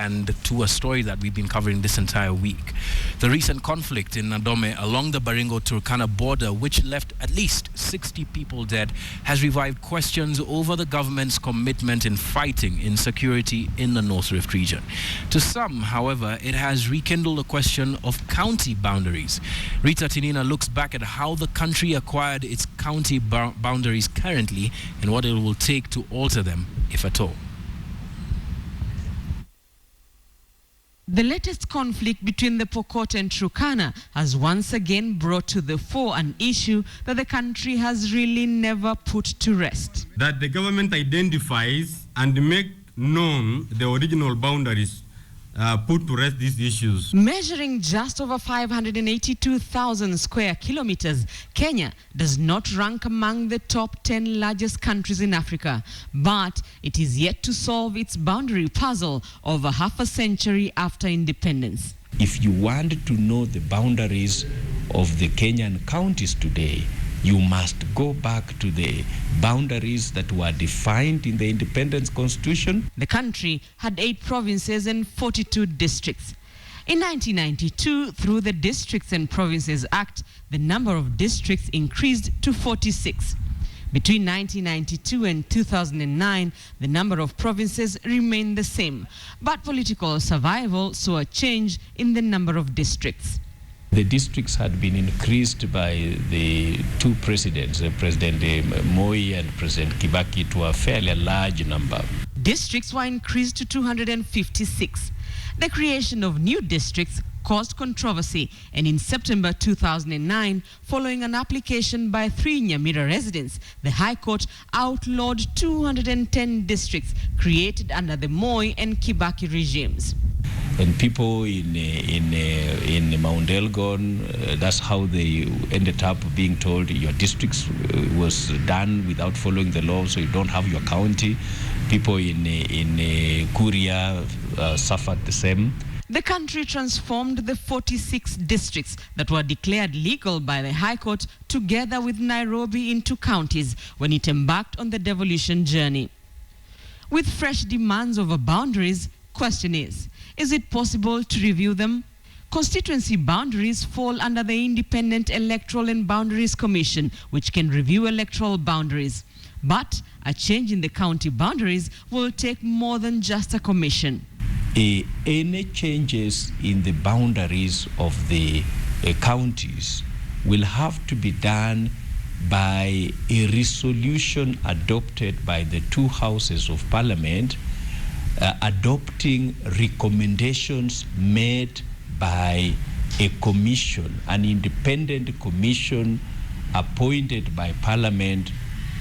and to a story that we've been covering this entire week. The recent conflict in Nadome along the Baringo Turkana border, which left at least 60 people dead, has revived questions over the government's commitment in fighting insecurity in the North Rift region. To some, however, it has rekindled a question of county boundaries. Rita Tinina looks back at how the country acquired its county boundaries currently and what it will take to alter them, if at all. The latest conflict between the Pokot and Turkana has once again brought to the fore an issue that the country has really never put to rest. That the government identifies and make known the original boundaries, put to rest these issues. Measuring just over 582,000 square kilometers, Kenya does not rank among the top 10 largest countries in Africa, but it is yet to solve its boundary puzzle over half a century after independence. If you want to know the boundaries of the Kenyan counties today, you must go back to the boundaries that were defined in the Independence Constitution. The country had 8 provinces and 42 districts. In 1992, through the Districts and Provinces Act, the number of districts increased to 46. Between 1992 and 2009, the number of provinces remained the same, but political survival saw a change in the number of districts. The districts had been increased by the 2 presidents, President Moi and President Kibaki, to a fairly large number. Districts were increased to 256. The creation of new districts caused controversy, and in September 2009, following an application by 3 Nyamira residents, the High Court outlawed 210 districts created under the Moi and Kibaki regimes. And people in Mount Elgon, that's how they ended up being told your districts was done without following the law, so you don't have your county. People in Kuria suffered the same. The country transformed the 46 districts that were declared legal by the High Court together with Nairobi into counties when it embarked on the devolution journey. With fresh demands over boundaries, question is it possible to review them? Constituency boundaries fall under the Independent Electoral and Boundaries Commission, which can review electoral boundaries. But a change in the county boundaries will take more than just a commission. Any changes in the boundaries of the counties will have to be done by a resolution adopted by the 2 houses of parliament, adopting recommendations made by a commission, an independent commission appointed by parliament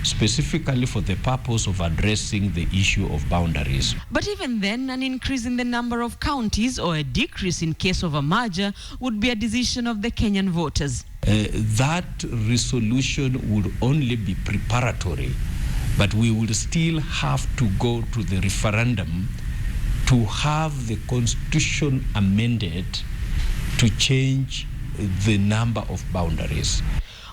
specifically for the purpose of addressing the issue of boundaries. But even then, an increase in the number of counties or a decrease in case of a merger would be a decision of the Kenyan voters. That resolution would only be preparatory, but we would still have to go to the referendum to have the constitution amended to change the number of boundaries.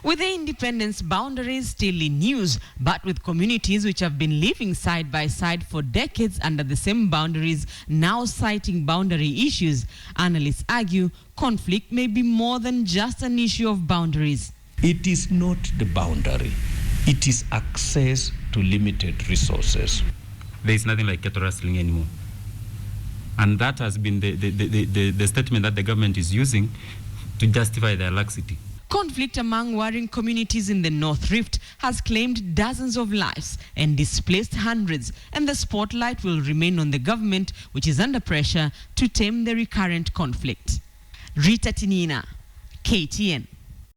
With the independence boundaries still in news, but with communities which have been living side by side for decades under the same boundaries now citing boundary issues, analysts argue conflict may be more than just an issue of boundaries. It is not the boundary. It is access to limited resources. There is nothing like cattle rustling anymore. And that has been the statement that the government is using to justify their laxity. Conflict among warring communities in the North Rift has claimed dozens of lives and displaced hundreds, and the spotlight will remain on the government, which is under pressure to tame the recurrent conflict. Rita Tinina, KTN.